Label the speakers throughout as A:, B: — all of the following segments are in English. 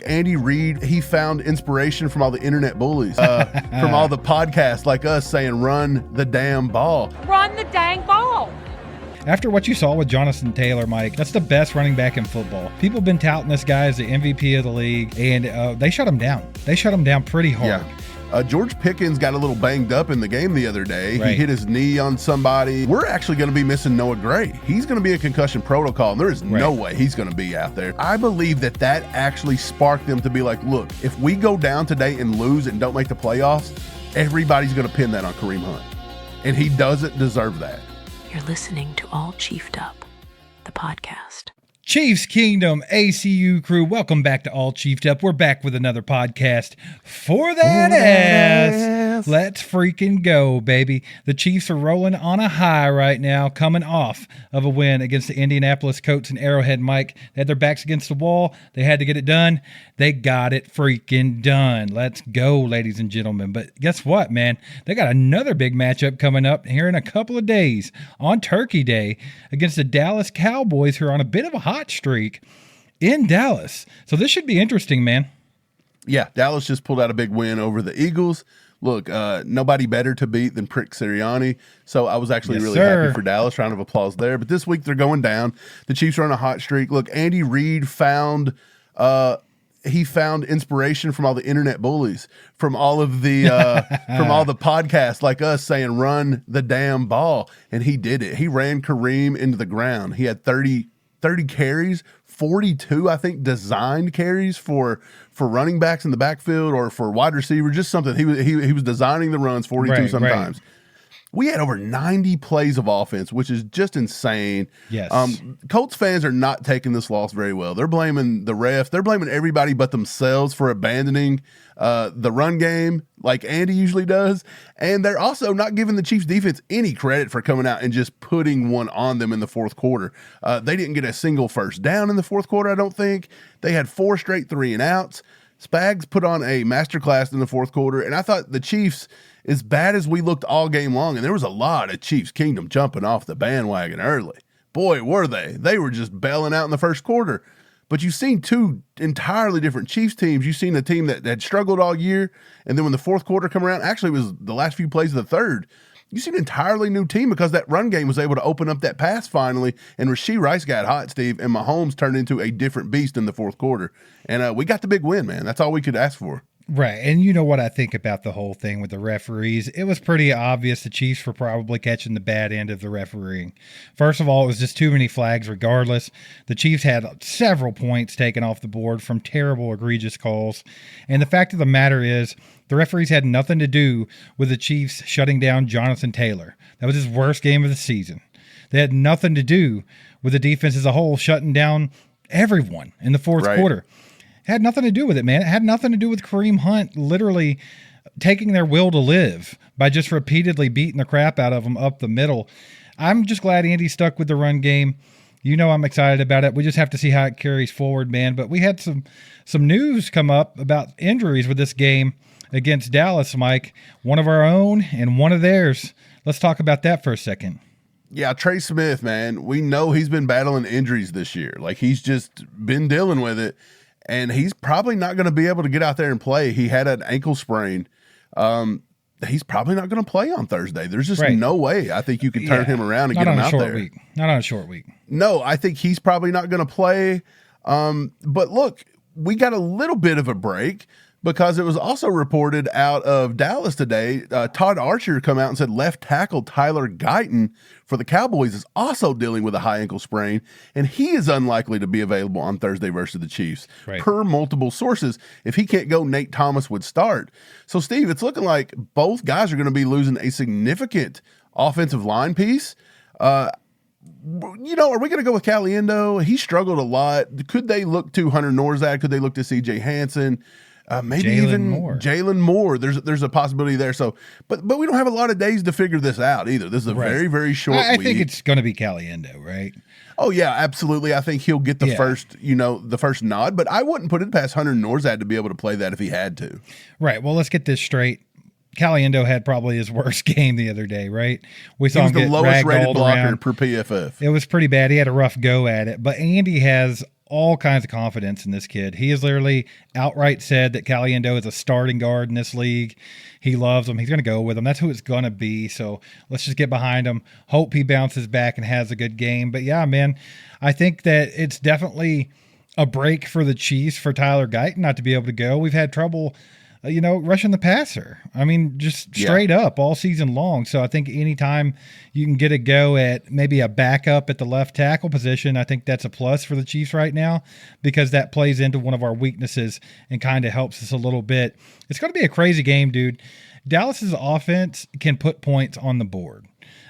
A: Andy Reid, he found inspiration from all the internet bullies, from all the podcasts like us saying, run the damn ball.
B: Run the dang ball.
C: After what you saw with Jonathan Taylor, Mike, that's the best running back in football. People have been touting this guy as the MVP of the league, and they shut him down. They shut him down pretty hard.
A: Yeah. George Pickens got a little banged up in the game the other day.
C: Right.
A: He hit his knee on somebody. We're actually going to be missing Noah Gray. He's going to be in concussion protocol, and there is no way he's going to be out there. I believe that actually sparked them to be like, look, if we go down today and lose and don't make the playoffs, everybody's going to pin that on Kareem Hunt. And he doesn't deserve that.
D: You're listening to All Chiefed Up, the podcast.
C: Chiefs Kingdom ACU crew, welcome back to All Chiefed Up. We're back with another podcast for that ass. Let's freaking go, baby. The Chiefs are rolling on a high right now, coming off of a win against the Indianapolis Colts in Arrowhead. Mike, they had their backs against the wall. They had to get it done. They got it freaking done. Let's go, ladies and gentlemen. But guess what, man? They got another big matchup coming up here in a couple of days on Turkey Day against the Dallas Cowboys, who are on a bit of a hot streak in Dallas. So this should be interesting, man.
A: Yeah, Dallas just pulled out a big win over the Eagles. Look, nobody better to beat than Prick Sirianni. So I was actually really happy for Dallas. Round of applause there. But this week they're going down. The Chiefs are on a hot streak. Look, Andy Reid found inspiration from all the internet bullies, from all of the from all the podcasts like us saying, run the damn ball. And he did it. He ran Kareem into the ground. He had 30 carries, 42, I think, designed carries for running backs in the backfield or for wide receiver, just something. He was designing the runs, 42 sometimes. Right. We had over 90 plays of offense, which is just insane.
C: Yes.
A: Colts fans are not taking this loss very well. They're blaming the ref. They're blaming everybody but themselves for abandoning the run game like Andy usually does. And they're also not giving the Chiefs defense any credit for coming out and just putting one on them in the fourth quarter. They didn't get a single first down in the fourth quarter, I don't think. They had 4 straight 3-and-outs. Spags put on a masterclass in the fourth quarter, and I thought the Chiefs, as bad as we looked all game long, and there was a lot of Chiefs Kingdom jumping off the bandwagon early. Boy, were they. They were just bailing out in the first quarter. But you've seen 2 entirely different Chiefs teams. You've seen a team that had struggled all year, and then when the fourth quarter come around, actually it was the last few plays of the third, you see an entirely new team because that run game was able to open up that pass finally, and Rashee Rice got hot, Steve, and Mahomes turned into a different beast in the fourth quarter. And we got the big win, man. That's all we could ask for.
C: Right, and you know what I think about the whole thing with the referees. It was pretty obvious the Chiefs were probably catching the bad end of the refereeing. First of all, it was just too many flags regardless. The Chiefs had several points taken off the board from terrible, egregious calls. And the fact of the matter is, the referees had nothing to do with the Chiefs shutting down Jonathan Taylor. That was his worst game of the season. They had nothing to do with the defense as a whole shutting down everyone in the fourth quarter. Had nothing to do with it, man. It had nothing to do with Kareem Hunt literally taking their will to live by just repeatedly beating the crap out of them up the middle. I'm just glad Andy stuck with the run game. You know I'm excited about it. We just have to see how it carries forward, man. But we had some news come up about injuries with this game against Dallas, Mike. One of our own and one of theirs. Let's talk about that for a second.
A: Yeah, Trey Smith, man. We know he's been battling injuries this year. Like, he's just been dealing with it. And he's probably not going to be able to get out there and play. He had an ankle sprain. He's probably not going to play on Thursday. There's just no way I think you can turn him around and get him out there.
C: Not on a short week.
A: No, I think he's probably not going to play. But look, we got a little bit of a break because it was also reported out of Dallas today. Todd Archer come out and said left tackle Tyler Guyton for the Cowboys is also dealing with a high ankle sprain, and he is unlikely to be available on Thursday versus the Chiefs. Per multiple sources, if he can't go, Nate Thomas would start. So, Steve, it's looking like both guys are going to be losing a significant offensive line piece. Are we going to go with Caliendo? He struggled a lot. Could they look to Hunter Norzad? Could they look to C.J. Hansen? Maybe even Jalen Moore. There's a possibility there. So, but we don't have a lot of days to figure this out either. This is a very, very short week.
C: I think it's going to be Caliendo, right?
A: Oh yeah, absolutely. I think he'll get the first nod, but I wouldn't put it past Hunter Norzad to be able to play that if he had to.
C: Right. Well, let's get this straight. Caliendo had probably his worst game the other day, right? We
A: He
C: saw
A: was
C: him
A: the
C: get
A: lowest rated
C: ragdolled
A: blocker
C: around.
A: per PFF.
C: It was pretty bad. He had a rough go at it, but Andy has all kinds of confidence in this kid. He has literally outright said that Caliendo is a starting guard in this league. He loves him. He's going to go with him. That's who it's going to be. So let's just get behind him. Hope he bounces back and has a good game. But yeah, man, I think that it's definitely a break for the Chiefs for Tyler Guyton not to be able to go. We've had trouble rushing the passer. I mean, just straight up all season long. So I think anytime you can get a go at maybe a backup at the left tackle position, I think that's a plus for the Chiefs right now because that plays into one of our weaknesses and kind of helps us a little bit. It's going to be a crazy game, dude. Dallas's offense can put points on the board.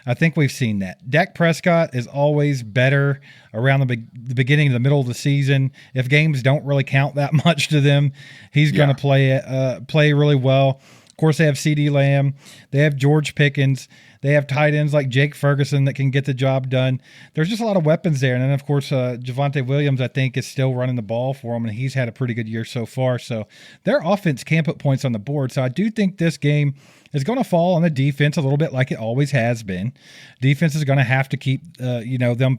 C: I think we've seen that. Dak Prescott is always better around the beginning of the middle of the season. If games don't really count that much to them, he's going to play really well. Of course, they have CeeDee Lamb. They have George Pickens. They have tight ends like Jake Ferguson that can get the job done. There's just a lot of weapons there. And then, of course, Javonte Williams, I think, is still running the ball for them, and he's had a pretty good year so far. So their offense can put points on the board. So I do think this game is going to fall on the defense a little bit like it always has been. Defense is going to have to keep, them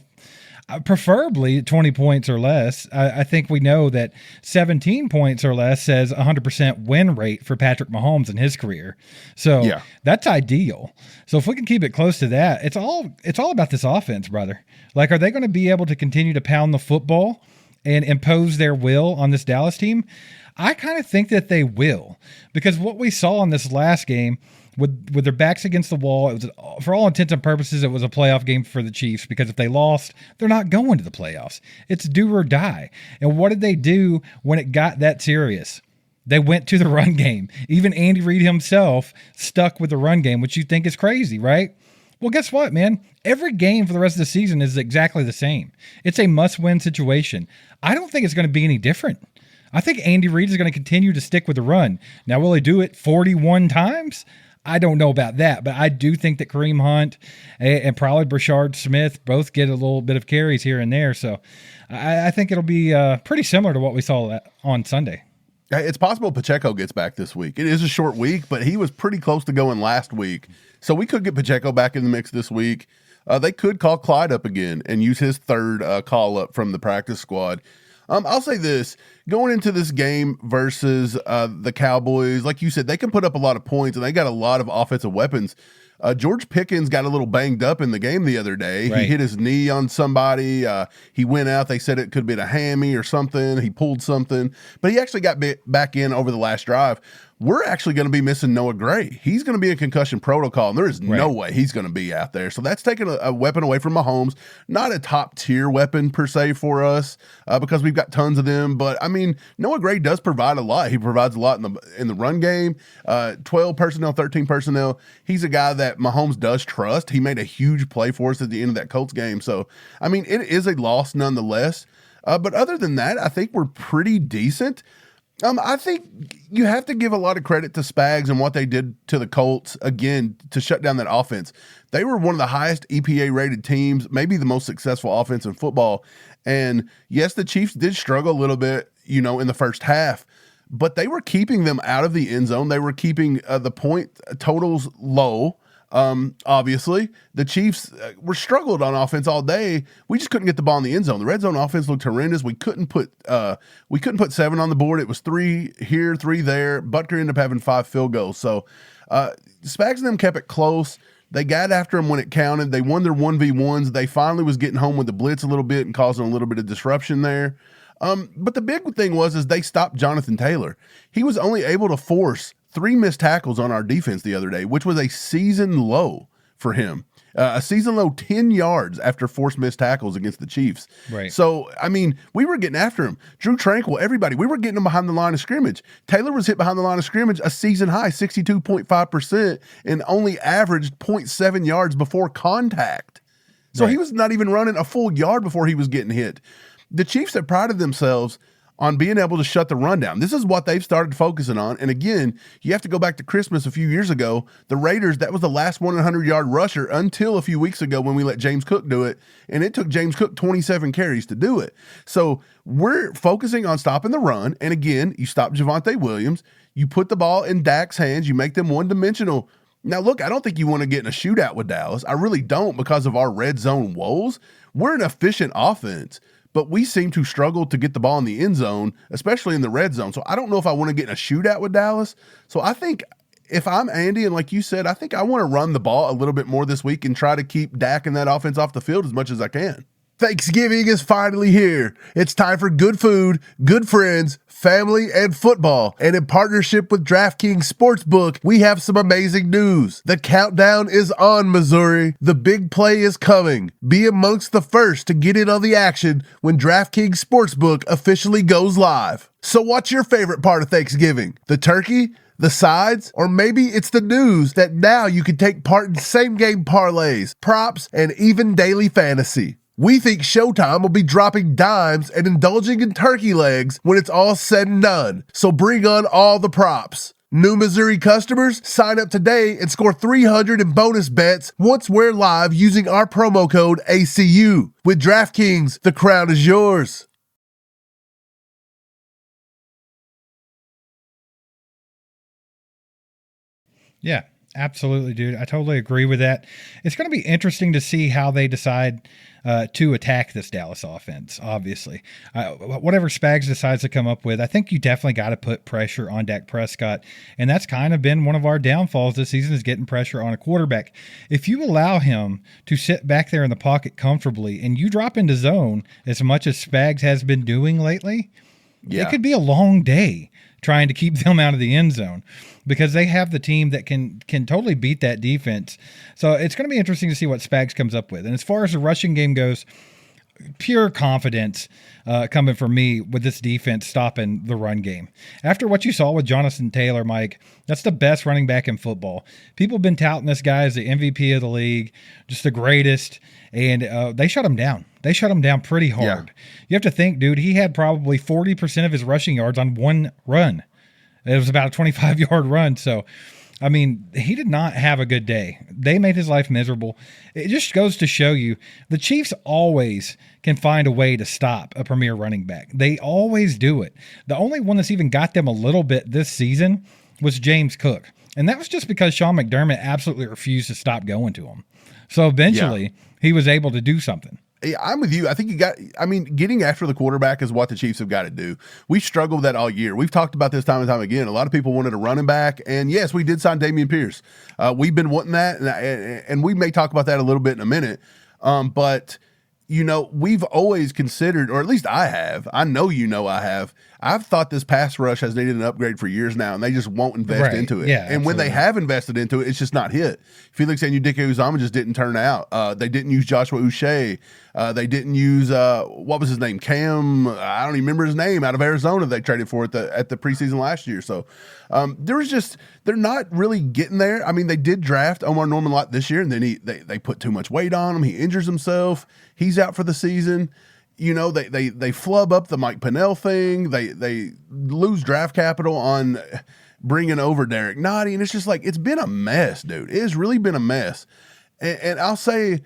C: preferably 20 points or less. I think we know that 17 points or less says 100% win rate for Patrick Mahomes in his career. So that's ideal. So if we can keep it close to that, it's all about this offense, brother. Like, are they going to be able to continue to pound the football and impose their will on this Dallas team? I kind of think that they will, because what we saw in this last game with their backs against the wall, it was, for all intents and purposes, it was a playoff game for the Chiefs, because if they lost, they're not going to the playoffs. It's do or die. And what did they do when it got that serious? They went to the run game. Even Andy Reid himself stuck with the run game, which you think is crazy, right? Well, guess what, man? Every game for the rest of the season is exactly the same. It's a must-win situation. I don't think it's going to be any different. I think Andy Reid is going to continue to stick with the run. Now, will he do it 41 times? I don't know about that, but I do think that Kareem Hunt and probably Brashard Smith both get a little bit of carries here and there. So I think it'll be pretty similar to what we saw on Sunday.
A: It's possible Pacheco gets back this week. It is a short week, but he was pretty close to going last week. So we could get Pacheco back in the mix this week. They could call Clyde up again and use his third call up from the practice squad. I'll say this, going into this game versus the Cowboys, like you said, they can put up a lot of points and they got a lot of offensive weapons. George Pickens got a little banged up in the game the other day. Right. He hit his knee on somebody. He went out. They said it could have been a hammy or something. He pulled something, but he actually got back in over the last drive. We're actually going to be missing Noah Gray. He's going to be in concussion protocol, and there is no way he's going to be out there. So that's taking a weapon away from Mahomes. Not a top-tier weapon, per se, for us because we've got tons of them. But, I mean, Noah Gray does provide a lot. He provides a lot in the run game. 12 personnel, 13 personnel. He's a guy that Mahomes does trust. He made a huge play for us at the end of that Colts game. So, I mean, it is a loss nonetheless. But other than that, I think we're pretty decent. I think you have to give a lot of credit to Spags and what they did to the Colts, again, to shut down that offense. They were one of the highest EPA-rated teams, maybe the most successful offense in football. And, yes, the Chiefs did struggle a little bit, in the first half, but they were keeping them out of the end zone. They were keeping the point totals low. Obviously, the Chiefs were struggled on offense all day. We just couldn't get the ball in the end zone. The red zone offense looked horrendous. We couldn't put 7 on the board. It was 3 here, 3 there. Butker ended up having 5 field goals. So Spags and them kept it close. They got after him when it counted. They won their 1v1s. They finally was getting home with the blitz a little bit and causing a little bit of disruption there. But the big thing was they stopped Jonathan Taylor. He was only able to force 3 missed tackles on our defense the other day, which was a season low for him. A season low 10 yards after forced missed tackles against the Chiefs.
C: Right.
A: So, I mean, we were getting after him. Drew Tranquill, everybody, we were getting him behind the line of scrimmage. Taylor was hit behind the line of scrimmage a season high, 62.5%, and only averaged 0.7 yards before contact. So He was not even running a full yard before he was getting hit. The Chiefs have prided themselves on being able to shut the run down. This is what they've started focusing on. And again, you have to go back to Christmas a few years ago. The Raiders, that was the last 100-yard rusher until a few weeks ago when we let James Cook do it. And it took James Cook 27 carries to do it. So we're focusing on stopping the run. And again, you stop Javonte Williams. You put the ball in Dak's hands. You make them one-dimensional. Now, look, I don't think you want to get in a shootout with Dallas. I really don't, because of our red zone woes. We're an efficient offense, but we seem to struggle to get the ball in the end zone, especially in the red zone. So I don't know if I want to get in a shootout with Dallas. So I think if I'm Andy, and like you said, I think I want to run the ball a little bit more this week and try to keep Dak and that offense off the field as much as I can. Thanksgiving is finally here. It's time for good food, good friends, family, and football. And in partnership with DraftKings Sportsbook, we have some amazing news. The countdown is on, Missouri. The big play is coming. Be amongst the first to get in on the action when DraftKings Sportsbook officially goes live. So what's your favorite part of Thanksgiving? The turkey? The sides? Or maybe it's the news that now you can take part in same-game parlays, props, and even daily fantasy. We think Showtime will be dropping dimes and indulging in turkey legs when it's all said and done. So bring on all the props. New Missouri customers, sign up today and score $300 in bonus bets once we're live using our promo code ACU. With DraftKings, the crown is yours.
C: Yeah, absolutely, dude. I totally agree with that. It's going to be interesting to see how they decide to attack this Dallas offense, obviously. Whatever Spags decides to come up with, I think you definitely got to put pressure on Dak Prescott, and that's kind of been one of our downfalls this season, is getting pressure on a quarterback. If you allow him to sit back there in the pocket comfortably and you drop into zone as much as Spags has been doing lately, it could be a long day trying to keep them out of the end zone, because they have the team that can totally beat that defense. So it's going to be interesting to see what Spags comes up with. And as far as the rushing game goes, pure confidence coming from me with this defense stopping the run game. After what you saw with Jonathan Taylor, Mike, that's the best running back in football. People have been touting this guy as the MVP of the league, just the greatest, and they shut him down. They shut him down pretty hard. Yeah. You have to think, dude, he had probably 40% of his rushing yards on one run. It was about a 25-yard run. So, I mean, he did not have a good day. They made his life miserable. It just goes to show you the Chiefs always can find a way to stop a premier running back. They always do it. The only one that's even got them a little bit this season was James Cook. And that was just because Sean McDermott absolutely refused to stop going to him. So eventually he was able to do something.
A: Yeah, I'm with you. I think getting after the quarterback is what the Chiefs have got to do. We've struggled with that all year. We've talked about this time and time again. A lot of people wanted a running back, and yes, we did sign Dameon Pierce. We've been wanting that, and we may talk about that a little bit in a minute. But, you know, we've always considered, or at least I have, I know I have, I've thought this pass rush has needed an upgrade for years now, and they just won't invest into it.
C: Yeah,
A: and when they have invested into it, it's just not hit. Felix Anudike-Uzomah just didn't turn out. They didn't use Joshua Uche. They didn't use, what was his name? Cam, I don't even remember his name, out of Arizona they traded for at the preseason last year. So they're not really getting there. I mean, they did draft Omar Norman-Lott this year, and then they put too much weight on him. He injures himself. He's out for the season. You know, they flub up the Mike Pennell thing. They lose draft capital on bringing over Derek Nottie, and it's just like, it's been a mess, dude. It has really been a mess. And I'll say,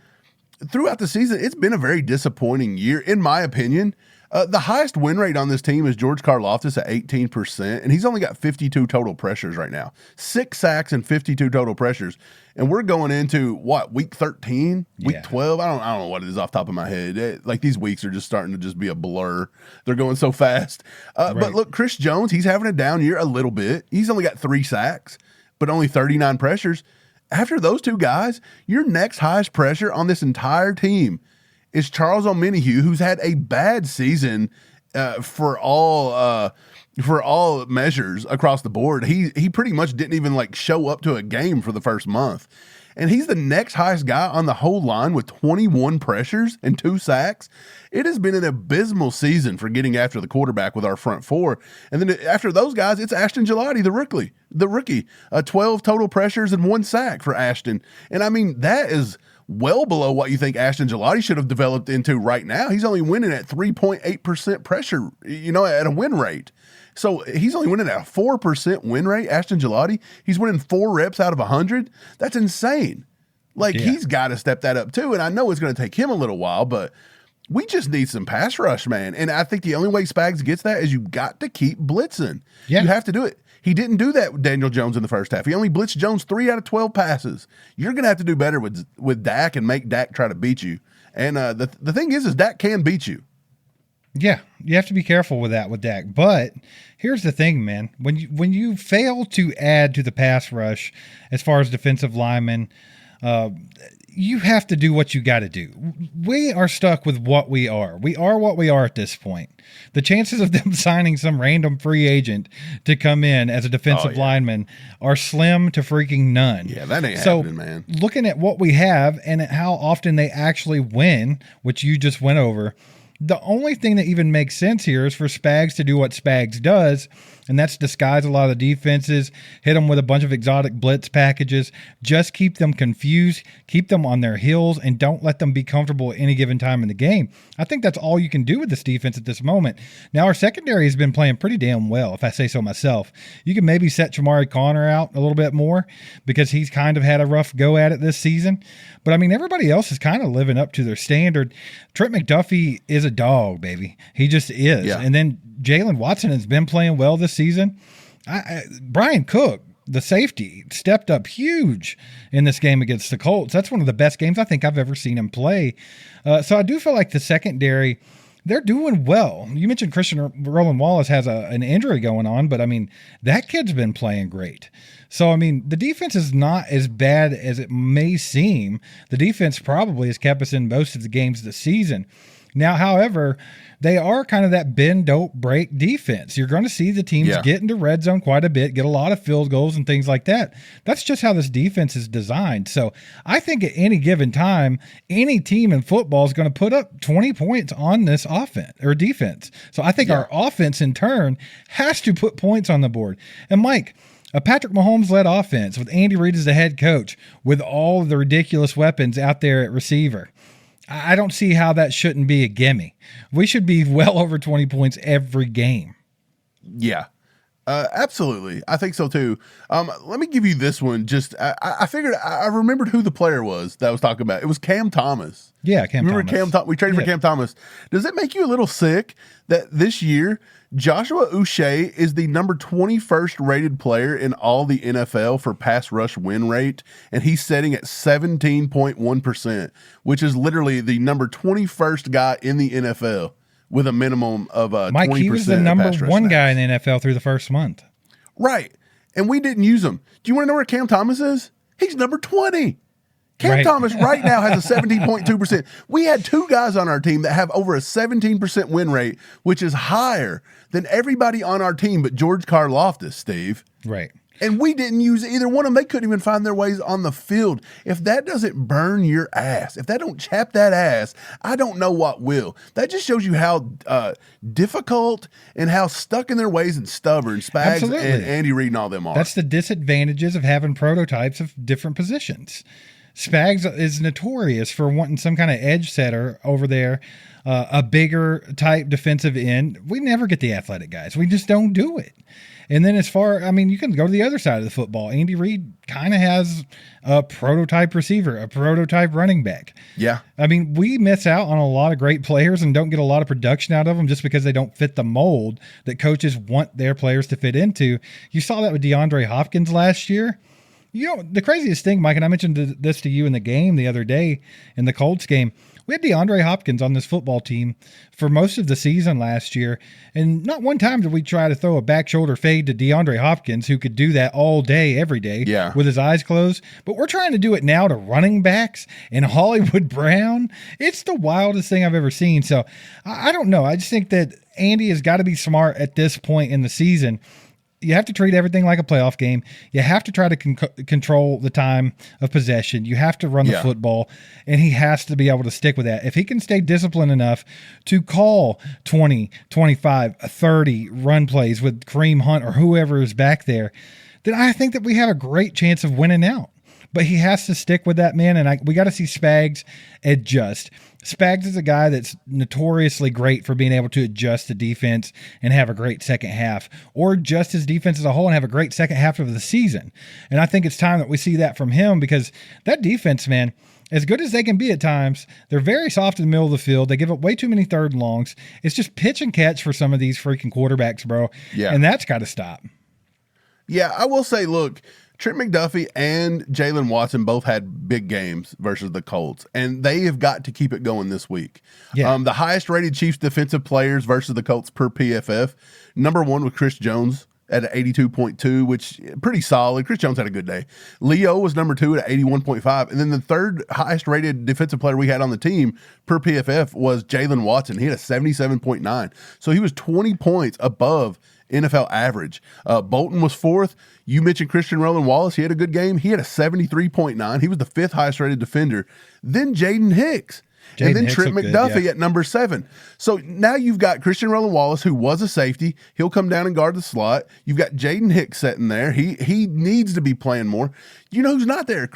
A: throughout the season, it's been a very disappointing year, in my opinion. The highest win rate on this team is George Karlaftis at 18%, and he's only got 52 total pressures right now. 6 sacks and 52 total pressures. And we're going into, week 13? Week 12? I don't know what it is off the top of my head. These weeks are just starting to just be a blur. They're going so fast. Right. But look, Chris Jones, he's having a down year a little bit. He's only got 3 sacks, but only 39 pressures. After those two guys, your next highest pressure on this entire team is Charles Omenihu, who's had a bad season for all measures across the board. He pretty much didn't even show up to a game for the first month. And he's the next highest guy on the whole line with 21 pressures and 2 sacks. It has been an abysmal season for getting after the quarterback with our front four. And then after those guys, it's Ashton Gillotte, the rookie. 12 total pressures and 1 sack for Ashton. And I mean, that is well below what you think Ashton Gillotte should have developed into right now. He's only winning at 3.8% pressure, at a win rate. So he's only winning at a 4% win rate, Ashton Gillotte. He's winning 4 reps out of 100. That's insane. He's got to step that up too. And I know it's going to take him a little while, but we just need some pass rush, man. And I think the only way Spags gets that is you got to keep blitzing. Yeah. You have to do it. He didn't do that with Daniel Jones in the first half. He only blitzed Jones 3 out of 12 passes. You're going to have to do better with Dak and make Dak try to beat you. And the thing is Dak can beat you.
C: Yeah, you have to be careful with that with Dak. But here's the thing, man. When you fail to add to the pass rush as far as defensive linemen, you have to do what you got to do. We are stuck with what we are. We are what we are at this point. The chances of them signing some random free agent to come in as a defensive lineman are slim to freaking none.
A: Yeah, that ain't happening, man.
C: Looking at what we have and at how often they actually win, which you just went over, the only thing that even makes sense here is for Spags to do what Spags does, and that's disguise a lot of the defenses, hit them with a bunch of exotic blitz packages, just keep them confused, keep them on their heels, and don't let them be comfortable at any given time in the game. I think that's all you can do with this defense at this moment. Now, our secondary has been playing pretty damn well, if I say so myself. You can maybe set Jamari Connor out a little bit more because he's kind of had a rough go at it this season. But, I mean, everybody else is kind of living up to their standard. Trent McDuffie is a dog, baby. He just is. Yeah. And then Jalen Watson has been playing well this season. Brian Cook, the safety, stepped up huge in this game against the Colts. That's one of the best games I think I've ever seen him play. So I do feel like the secondary, they're doing well. You mentioned Roland-Wallace has an injury going on, but, I mean, that kid's been playing great. So, I mean, the defense is not as bad as it may seem. The defense probably has kept us in most of the games this season. Now, however, they are kind of that bend, don't break defense. You're going to see the teams get into red zone quite a bit, get a lot of field goals and things like that. That's just how this defense is designed. So I think at any given time, any team in football is going to put up 20 points on this offense or defense. So I think our offense in turn has to put points on the board. And Mike, a Patrick Mahomes-led offense with Andy Reid as the head coach with all of the ridiculous weapons out there at receiver, I don't see how that shouldn't be a gimme. We should be well over 20 points every game.
A: Yeah, absolutely. I think so too. Let me give you this one. Just I figured I remembered who the player was that I was talking about. It was Cam Thomas.
C: Yeah, Cam Thomas.
A: We traded for Cam Thomas. Does it make you a little sick that this year Joshua Uche is the number 21st rated player in all the NFL for pass rush win rate, and he's setting at 17.1%, which is literally the number 21st guy in the NFL with a minimum of
C: Mike,
A: 20%.
C: he was the number one guy in the NFL through the first month.
A: Right, and we didn't use him. Do you want to know where Cam Thomas is? He's number 20. Cam Thomas right now has a 17.2%. We had 2 guys on our team that have over a 17% win rate, which is higher than everybody on our team but George Karlaftis, Steve.
C: Right.
A: And we didn't use either one of them. They couldn't even find their ways on the field. If that doesn't burn your ass, if that don't chap that ass, I don't know what will. That just shows you how difficult and how stuck in their ways and stubborn Spags and Andy Reid and all them are.
C: That's the disadvantages of having prototypes of different positions. Spags is notorious for wanting some kind of edge setter over there, a bigger type defensive end. We never get the athletic guys. We just don't do it. And then you can go to the other side of the football. Andy Reid kind of has a prototype receiver, a prototype running back.
A: Yeah.
C: I mean, we miss out on a lot of great players and don't get a lot of production out of them just because they don't fit the mold that coaches want their players to fit into. You saw that with DeAndre Hopkins last year. You know, the craziest thing, Mike, and I mentioned this to you in the game the other day in the Colts game, we had DeAndre Hopkins on this football team for most of the season last year, and not one time did we try to throw a back shoulder fade to DeAndre Hopkins, who could do that all day, every day, with his eyes closed. But we're trying to do it now to running backs and Hollywood Brown. It's the wildest thing I've ever seen. So I don't know. I just think that Andy has got to be smart at this point in the season. You have to treat everything like a playoff game. You have to try to control the time of possession. You have to run the football, and he has to be able to stick with that. If he can stay disciplined enough to call 20, 25, 30 run plays with Kareem Hunt or whoever is back there, then I think that we have a great chance of winning out. but he has to stick with that, man. And we got to see Spags adjust. Spags is a guy that's notoriously great for being able to adjust the defense and have a great second half, or adjust his defense as a whole and have a great second half of the season. And I think it's time that we see that from him, because that defense, man, as good as they can be at times, they're very soft in the middle of the field. They give up way too many third and longs. It's just pitch and catch for some of these freaking quarterbacks, bro.
A: Yeah.
C: And that's got to stop.
A: Yeah, I will say, look, Trent McDuffie and Jalen Watson both had big games versus the Colts, and they have got to keep it going this week.
C: Yeah.
A: The highest rated Chiefs defensive players versus the Colts per PFF, number one with Chris Jones at 82.2, which pretty solid. Chris Jones had a good day. Leo was number two at 81.5. And then the third highest rated defensive player we had on the team per PFF was Jalen Watson. He had a 77.9. So he was 20 points above NFL average. Bolton was fourth. You mentioned Christian Roland-Wallace. He had a good game. He had a 73.9. He was the fifth highest rated defender. Then Jaden Hicks. And then Trent McDuffie at number 7. So now you've got Christian Roland-Wallace, who was a safety. He'll come down and guard the slot. You've got Jaden Hicks sitting there. He needs to be playing more. You know who's not there?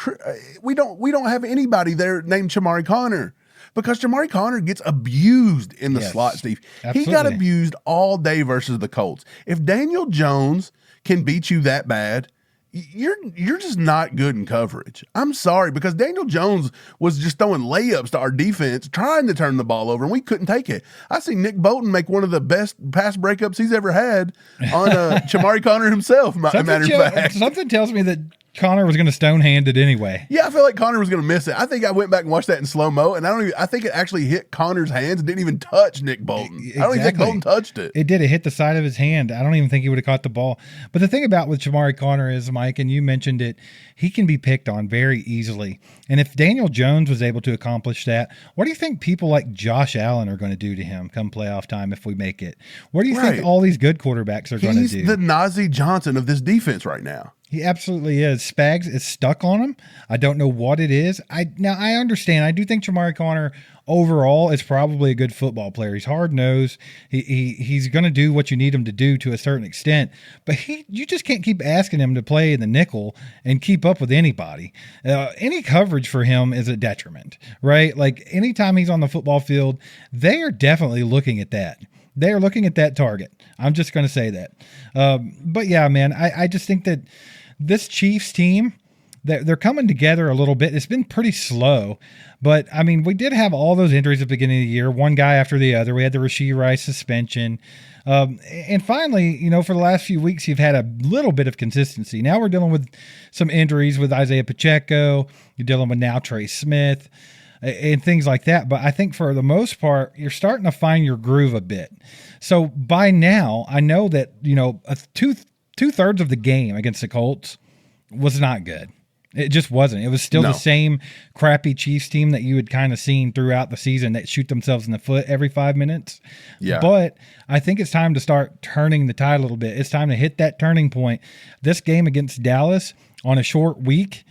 A: We don't have anybody there named Chamari Connor, because Chamari Connor gets abused in the slot, Steve.
C: Absolutely.
A: He got abused all day versus the Colts. If Daniel Jones can beat you that bad, you're just not good in coverage. I'm sorry, because Daniel Jones was just throwing layups to our defense, trying to turn the ball over, and we couldn't take it. I see Nick Bolton make one of the best pass breakups he's ever had on Chamari Connor himself, matter of fact.
C: Something tells me that Connor was going to stone-hand it anyway.
A: Yeah, I feel like Connor was going to miss it. I think I went back and watched that in slow-mo, and I think it actually hit Connor's hands and didn't even touch Nick Bolton.
C: Exactly.
A: I don't even think Bolton touched it.
C: It did. It hit the side of his hand. I don't even think he would have caught the ball. But the thing about with Chamari Connor is, Mike, and you mentioned it, he can be picked on very easily. And if Daniel Jones was able to accomplish that, what do you think people like Josh Allen are going to do to him come playoff time if we make it? What do you think all these good quarterbacks are going to do?
A: He's the Najee Johnson of this defense right now.
C: He absolutely is. Spags is stuck on him. I don't know what it is. I understand. I do think Chamari Connor overall is probably a good football player. He's hard-nosed. He's going to do what you need him to do to a certain extent. But you just can't keep asking him to play in the nickel and keep up with anybody. Any coverage for him is a detriment, right? Like anytime he's on the football field, they are definitely looking at that. They are looking at that target. I'm just going to say that. But yeah, man, I just think that this Chiefs team, they're coming together a little bit. It's been pretty slow, but I mean, we did have all those injuries at the beginning of the year, one guy after the other. We had the Rashee Rice suspension. And finally, for the last few weeks, you've had a little bit of consistency. Now we're dealing with some injuries with Isaiah Pacheco. You're dealing with now Trey Smith and things like that. But I think for the most part, you're starting to find your groove a bit. So by now, I know that, two-thirds of the game against the Colts was not good. It just wasn't. It was still the same crappy Chiefs team that you had kind of seen throughout the season that shoot themselves in the foot every 5 minutes. Yeah. But I think it's time to start turning the tide a little bit. It's time to hit that turning point. This game against Dallas on a short week,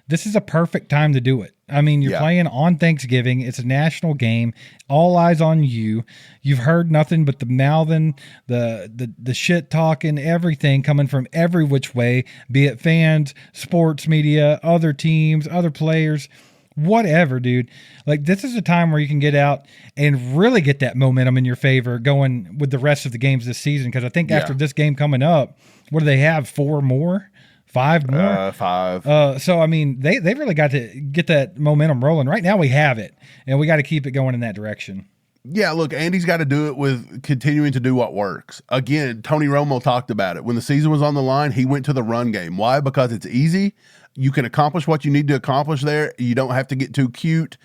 C: this is a perfect time to do it. I mean, you're playing on Thanksgiving. It's a national game. All eyes on you. You've heard nothing but the mouthing, the shit talking, everything coming from every which way, be it fans, sports media, other teams, other players, whatever, dude. Like, this is a time where you can get out and really get that momentum in your favor going with the rest of the games this season. Because I think after this game coming up, what do they have? 4 more? 5 more?
A: 5.
C: So, I mean, they really got to get that momentum rolling. Right now we have it, and we got to keep it going in that direction.
A: Yeah, look, Andy's got to do it with continuing to do what works. Again, Tony Romo talked about it. When the season was on the line, he went to the run game. Why? Because it's easy. You can accomplish what you need to accomplish there. You don't have to get too cute.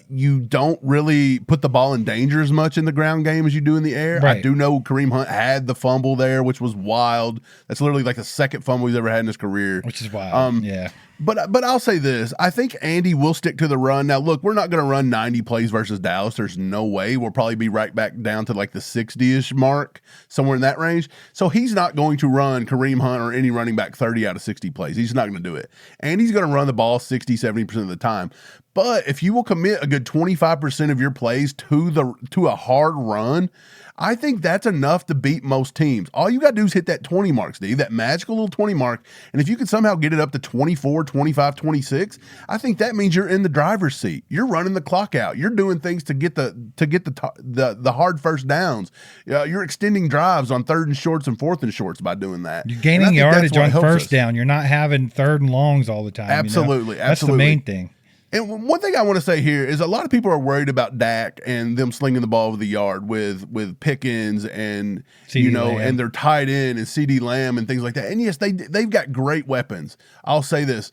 A: You don't really put the ball in danger as much in the ground game as you do in the air. Right. I do know Kareem Hunt had the fumble there, which was wild. That's literally like the second fumble he's ever had in his career.
C: Which is wild, yeah.
A: But I'll say this. I think Andy will stick to the run. Now, look, we're not going to run 90 plays versus Dallas. There's no way. We'll probably be right back down to like the 60-ish mark, somewhere in that range. So he's not going to run Kareem Hunt or any running back 30 out of 60 plays. He's not going to do it. Andy's going to run the ball 60, 70% of the time. But if you will commit a good 25% of your plays to a hard run, I think that's enough to beat most teams. All you got to do is hit that 20 mark, Steve, that magical little 20 mark. And if you can somehow get it up to 24, 25, 26, I think that means you're in the driver's seat. You're running the clock out. You're doing things to get the hard first downs. You're extending drives on 3rd and shorts and 4th and shorts by doing that.
C: You're gaining yardage on first down. You're not having 3rd and longs all the time.
A: Absolutely.
C: That's the main thing.
A: And one thing I want to say here is a lot of people are worried about Dak and them slinging the ball over the yard with Pickens and and their tight end and CD Lamb and things like that. And yes, they've got great weapons. I'll say this,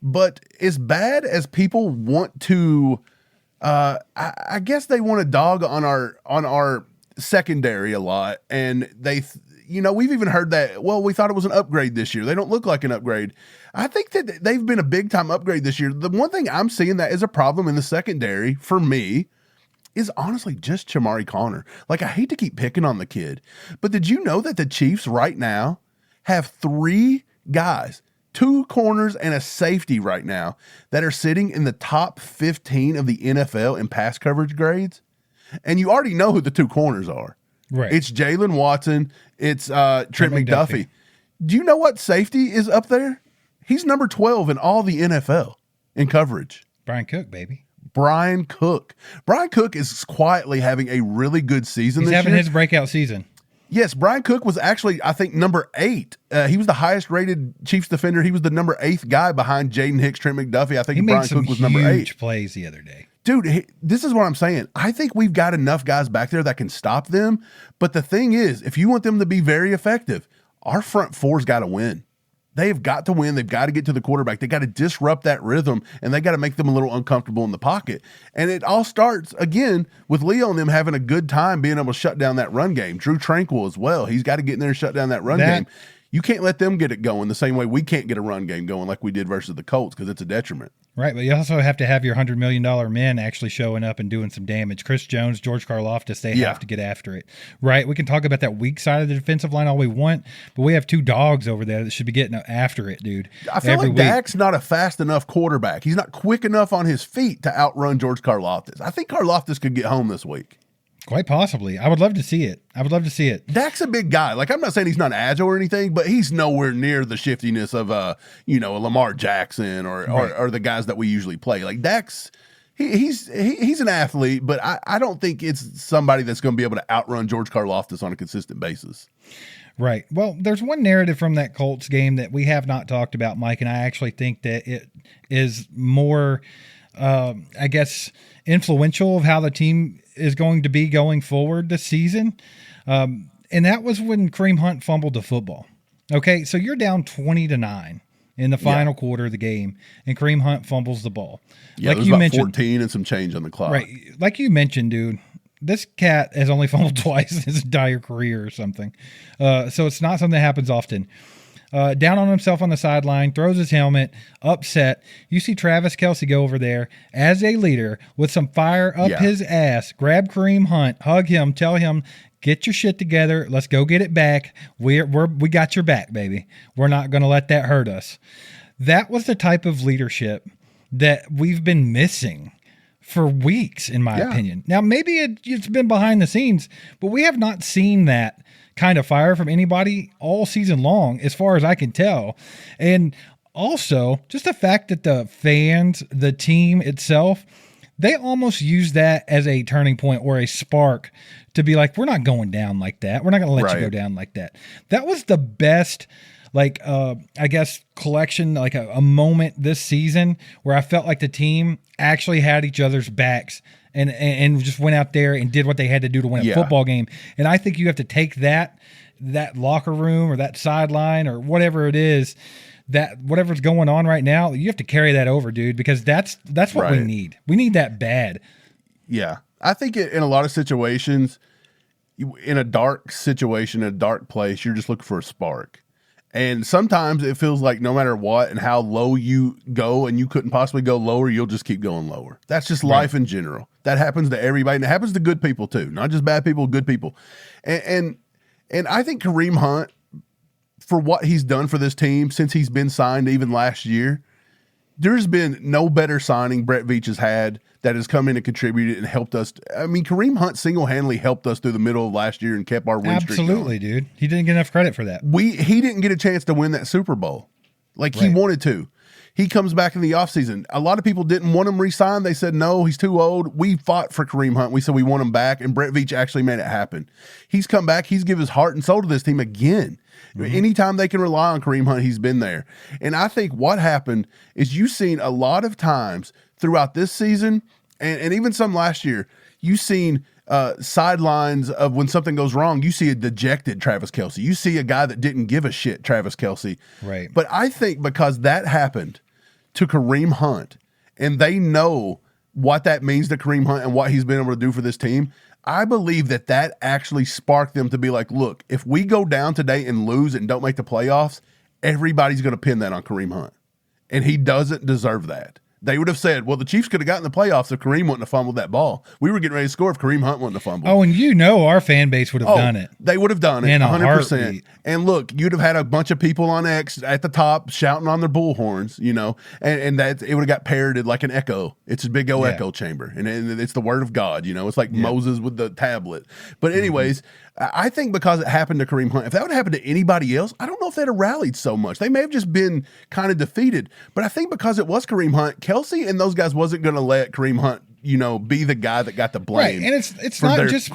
A: but as bad as people want to, I guess they want to dog on our secondary a lot, and we've even heard that, well, we thought it was an upgrade this year. They don't look like an upgrade. I think that they've been a big-time upgrade this year. The one thing I'm seeing that is a problem in the secondary, for me, is honestly just Chamari Connor. Like, I hate to keep picking on the kid, but did you know that the Chiefs right now have 3 guys, 2 corners and a safety right now, that are sitting in the top 15 of the NFL in pass coverage grades? And you already know who the 2 corners are.
C: Right.
A: It's Jalen Watson. It's Trent McDuffie. Do you know what safety is up there? He's number 12 in all the NFL in coverage.
C: Brian Cook, baby.
A: Brian Cook. Brian Cook is quietly having a really good season this year.
C: He's having his breakout season.
A: Yes, Brian Cook was actually, I think, number 8. He was the highest rated Chiefs defender. He was the number 8th guy behind Jaden Hicks, Trent McDuffie. I think Brian Cook was number 8.
C: He made some huge plays the other day.
A: Dude, this is what I'm saying. I think we've got enough guys back there that can stop them. But the thing is, if you want them to be very effective, our front four's got to win. They've got to win. They've got to get to the quarterback. They got to disrupt that rhythm, and they got to make them a little uncomfortable in the pocket. And it all starts, again, with Leo and them having a good time being able to shut down that run game. Drew Tranquil as well. He's got to get in there and shut down that run game. You can't let them get it going the same way we can't get a run game going like we did versus the Colts, because it's a detriment.
C: Right, but you also have to have your $100 million men actually showing up and doing some damage. Chris Jones, George Karlaftis, they have to get after it. Right, we can talk about that weak side of the defensive line all we want, but we have 2 dogs over there that should be getting after it, dude.
A: I feel like Dak's not a fast enough quarterback. He's not quick enough on his feet to outrun George Karlaftis. I think Karlaftis could get home this week.
C: Quite possibly. I would love to see it.
A: Dak's a big guy. Like, I'm not saying he's not agile or anything, but he's nowhere near the shiftiness of a Lamar Jackson or the guys that we usually play. Like, Dak's he's an athlete, but I don't think it's somebody that's going to be able to outrun George Karlaftis on a consistent basis.
C: Right. Well, there's one narrative from that Colts game that we have not talked about, Mike, and I actually think that it is more, influential of how the team is going to be going forward this season. And that was when Kareem Hunt fumbled the football. Okay, so you're down 20-9 in the final quarter of the game, and Kareem Hunt fumbles the ball.
A: Yeah, like you mentioned, 14 and some change on the clock.
C: Right, like you mentioned, dude, this cat has only fumbled twice in his entire career or something. So it's not something that happens often. Down on himself on the sideline, throws his helmet, upset. You see Travis Kelce go over there as a leader with some fire up his ass, grab Kareem Hunt, hug him, tell him, get your shit together. Let's go get it back. We got your back, baby. We're not going to let that hurt us. That was the type of leadership that we've been missing for weeks, in my opinion. Now, maybe it's been behind the scenes, but we have not seen that kind of fire from anybody all season long, as far as I can tell. And also, just the fact that the fans, the team itself, they almost use that as a turning point or a spark to be like, we're not going down like that. We're not going to let you go down like that. That was the best, collection, like a moment this season where I felt like the team actually had each other's backs and just went out there and did what they had to do to win a football game. And I think you have to take that locker room or that sideline or whatever it is, that whatever's going on right now, you have to carry that over, dude, because that's what we need. We need that bad.
A: Yeah. I think in a lot of situations, in a dark situation, a dark place, you're just looking for a spark. And sometimes it feels like no matter what and how low you go and you couldn't possibly go lower, you'll just keep going lower. That's just life in general. That happens to everybody, and it happens to good people too, not just bad people, good people. And I think Kareem Hunt, for what he's done for this team since he's been signed even last year, there's been no better signing Brett Veach has had that has come in and contributed and helped us. I mean, Kareem Hunt single-handedly helped us through the middle of last year and kept our win streak going.
C: Absolutely, dude. He didn't get enough credit for that.
A: He didn't get a chance to win that Super Bowl like he wanted to. He comes back in the offseason. A lot of people didn't want him re-signed. They said, no, he's too old. We fought for Kareem Hunt. We said we want him back, and Brett Veach actually made it happen. He's come back. He's given his heart and soul to this team again. Anytime they can rely on Kareem Hunt, he's been there. And I think what happened is you've seen a lot of times throughout this season and even some last year, you've seen sidelines of when something goes wrong. You see a dejected Travis Kelce. You see a guy that didn't give a shit, Travis Kelce.
C: Right.
A: But I think because that happened to Kareem Hunt and they know what that means to Kareem Hunt and what he's been able to do for this team, I believe that actually sparked them to be like, look, if we go down today and lose and don't make the playoffs, everybody's going to pin that on Kareem Hunt. And he doesn't deserve that. They would have said, well, the Chiefs could have gotten the playoffs if Kareem wouldn't have fumbled that ball. We were getting ready to score if Kareem Hunt wouldn't have fumbled.
C: Oh, and our fan base would have done it.
A: They would have done it,
C: in
A: 100%.
C: Heartbeat.
A: And look, you'd have had a bunch of people on X at the top shouting on their bullhorns, and that it would have got parroted like an echo. It's a big old echo chamber, and it's the word of God. It's like Moses with the tablet. But anyways, I think because it happened to Kareem Hunt, if that would happen to anybody else, I don't know if they'd have rallied so much. They may have just been kind of defeated. But I think because it was Kareem Hunt, Kelce and those guys wasn't going to let Kareem Hunt, be the guy that got the blame.
C: Right, and it's not just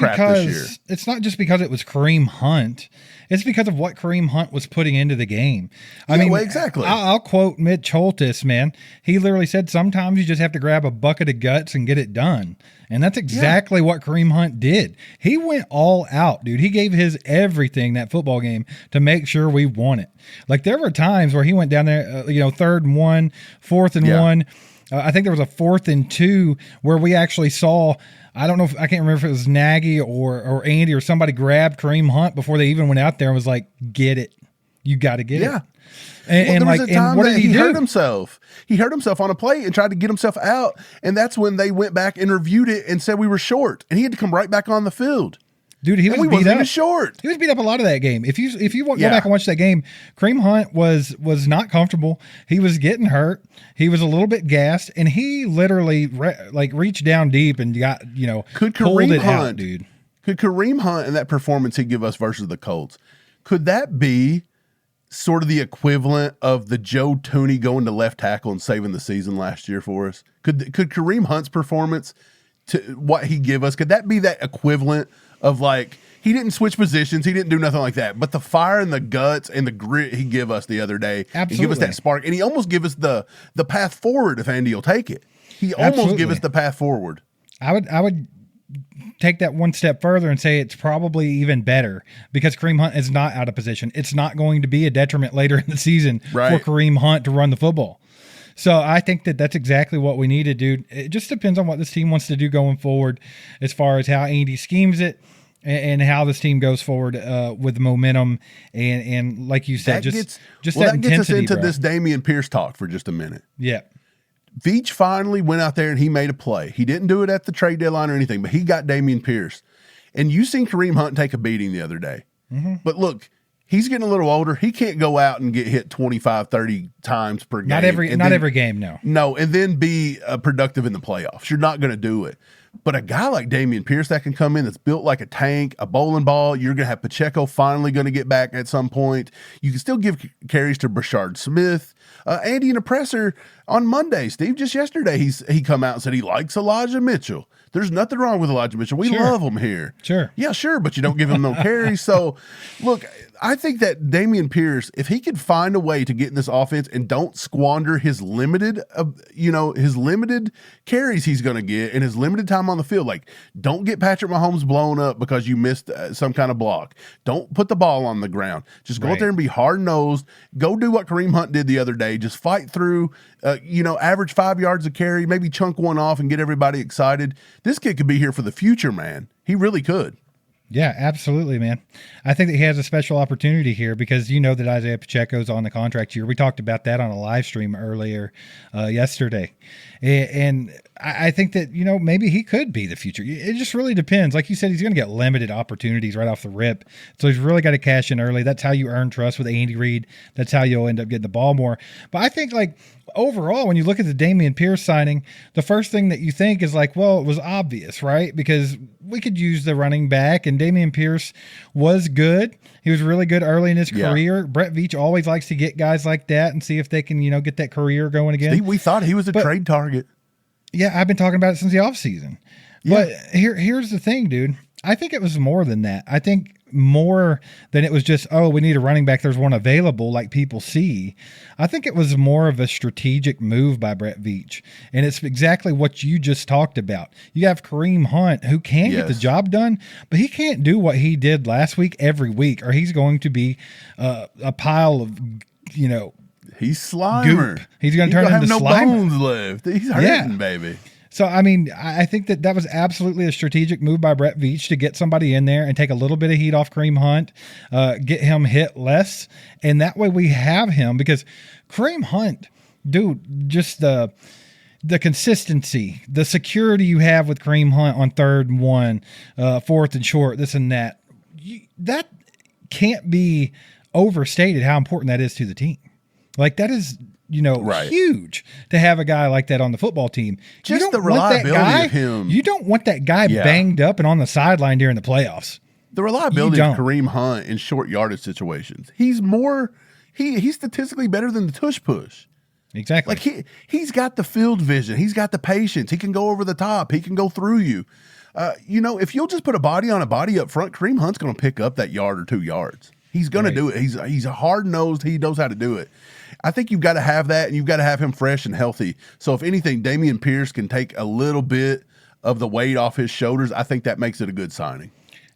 C: because it was Kareem Hunt. It's because of what Kareem Hunt was putting into the game. I mean,
A: exactly.
C: I'll quote Mitch Holtis, man. He literally said, sometimes you just have to grab a bucket of guts and get it done. And that's exactly what Kareem Hunt did. He went all out, dude. He gave his everything that football game to make sure we won it. Like, there were times where he went down there, 3rd and 1, 4th and 1. I think there was a 4th and 2 where we actually saw, I don't know I can't remember if it was Nagy or Andy or somebody grabbed Kareem Hunt before they even went out there and was like, get it. You got to get it. And
A: there was a time
C: what
A: that
C: did he do?
A: hurt himself. He hurt himself on a play and tried to get himself out. And that's when they went back and reviewed it and said we were short. And he had to come right back on the field.
C: Dude, he was
A: we
C: beat
A: wasn't
C: up.
A: even short.
C: He was beat up a lot of that game. If you go back and watch that game, Kareem Hunt was not comfortable. He was getting hurt. He was a little bit gassed, and he literally reached down deep and got
A: could
C: pulled
A: Kareem
C: it
A: Hunt,
C: out, dude.
A: Could Kareem Hunt and that performance he give us versus the Colts, could that be sort of the equivalent of the Joe Tooney going to left tackle and saving the season last year for us? Could Kareem Hunt's performance to what he give us, could that be that equivalent of like, he didn't switch positions, he didn't do nothing like that, but the fire and the guts and the grit he give us the other day,
C: Absolutely.
A: He give us that spark, and he almost give us the path forward if Andy will take it. He almost give us the path forward.
C: I would take that one step further and say it's probably even better because Kareem Hunt is not out of position. It's not going to be a detriment later in the season for Kareem Hunt to run the football. So I think that's exactly what we need to do. It just depends on what this team wants to do going forward as far as how Andy schemes it and how this team goes forward with momentum. And like you said, that gets us
A: into
C: bro.
A: this Dameon Pierce talk for just a minute.
C: Yeah.
A: Veach finally went out there and he made a play. He didn't do it at the trade deadline or anything, but he got Dameon Pierce. And you seen Kareem Hunt take a beating the other day. Mm-hmm. But look, he's getting a little older. He can't go out and get hit 25, 30 times per game.
C: Not every game, no.
A: No, and then be productive in the playoffs. You're not going to do it. But a guy like Dameon Pierce that can come in that's built like a tank, a bowling ball, you're going to have Pacheco finally going to get back at some point. You can still give carries to Brashard Smith. Andy and Oppressor on Monday, Steve, just yesterday, he come out and said he likes Elijah Mitchell. There's nothing wrong with Elijah Mitchell. We love him here.
C: Sure.
A: Yeah, sure, but you don't give him no carries. So, look, I think that Dameon Pierce, if he could find a way to get in this offense and don't squander his limited carries he's going to get and his limited time on the field, like don't get Patrick Mahomes blown up because you missed some kind of block. Don't put the ball on the ground. Just go out there and be hard-nosed. Go do what Kareem Hunt did the other day. Just fight through, average 5 yards a carry, maybe chunk one off and get everybody excited. This kid could be here for the future, man. He really could.
C: Yeah, absolutely, man. I think that he has a special opportunity here because you know that Isaiah Pacheco's on the contract year. We talked about that on a live stream earlier yesterday. And I think that, maybe he could be the future. It just really depends. Like you said, he's going to get limited opportunities right off the rip. So he's really got to cash in early. That's how you earn trust with Andy Reid. That's how you'll end up getting the ball more. But I think, like, overall, when you look at the Dameon Pierce signing, the first thing that you think is like, well, it was obvious, right? Because we could use the running back, and Dameon Pierce was good. He was really good early in his career. Brett Veach always likes to get guys like that and see if they can, get that career going again.
A: Steve, we thought he was a trade target.
C: Yeah, I've been talking about it since the offseason. But here's the thing, dude. I think it was more than that. I think more than it was just, oh, we need a running back, there's one available, like people see. I think it was more of a strategic move by Brett Veach. And it's exactly what you just talked about. You have Kareem Hunt, who can get the job done, but he can't do what he did last week every week, or he's going to be a pile of,
A: he's Slimer.
C: Goop. He's going to turn into
A: no
C: Slimer.
A: Bones left. He's hurting, baby.
C: So, I mean, I think that was absolutely a strategic move by Brett Veach to get somebody in there and take a little bit of heat off Kareem Hunt, get him hit less. And that way we have him, because Kareem Hunt, dude, just the consistency, the security you have with Kareem Hunt on 3rd and 1, 4th and short, this and that, that can't be overstated how important that is to the team. Like, that is, huge to have a guy like that on the football team.
A: Just the reliability of him.
C: You don't want that guy banged up and on the sideline during the playoffs.
A: The reliability of Kareem Hunt in short yardage situations. He's statistically better than the tush push.
C: Exactly.
A: Like he's got the field vision. He's got the patience. He can go over the top. He can go through you. If you'll just put a body on a body up front, Kareem Hunt's going to pick up that yard or 2 yards. He's going to do it. He's hard-nosed. He knows how to do it. I think you've got to have that, and you've got to have him fresh and healthy. So if anything, Dameon Pierce can take a little bit of the weight off his shoulders. I think that makes it a good signing.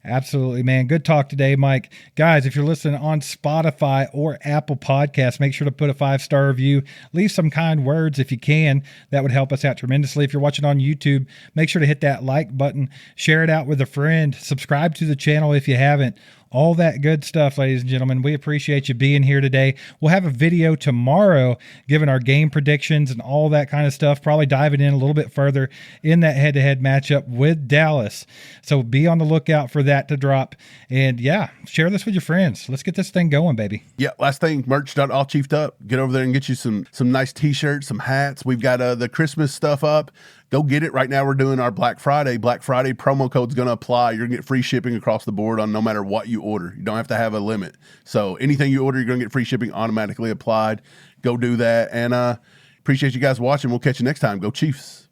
C: Absolutely, man. Good talk today, Mike. Guys, if you're listening on Spotify or Apple Podcasts, make sure to put a 5-star review. Leave some kind words if you can. That would help us out tremendously. If you're watching on YouTube, make sure to hit that like button. Share it out with a friend. Subscribe to the channel if you haven't. All that good stuff, ladies and gentlemen. We appreciate you being here today. We'll have a video tomorrow giving our game predictions and all that kind of stuff, probably diving in a little bit further in that head-to-head matchup with Dallas. So be on the lookout for that to drop. And share this with your friends. Let's get this thing going, baby.
A: Yeah, last thing, merch.allchiefedup. Get over there and get you some nice t-shirts, some hats. We've got the Christmas stuff up. Go get it. Right now we're doing our Black Friday. Black Friday promo code's going to apply. You're going to get free shipping across the board on no matter what you order. You don't have to have a limit. So anything you order, you're going to get free shipping automatically applied. Go do that. And appreciate you guys watching. We'll catch you next time. Go Chiefs.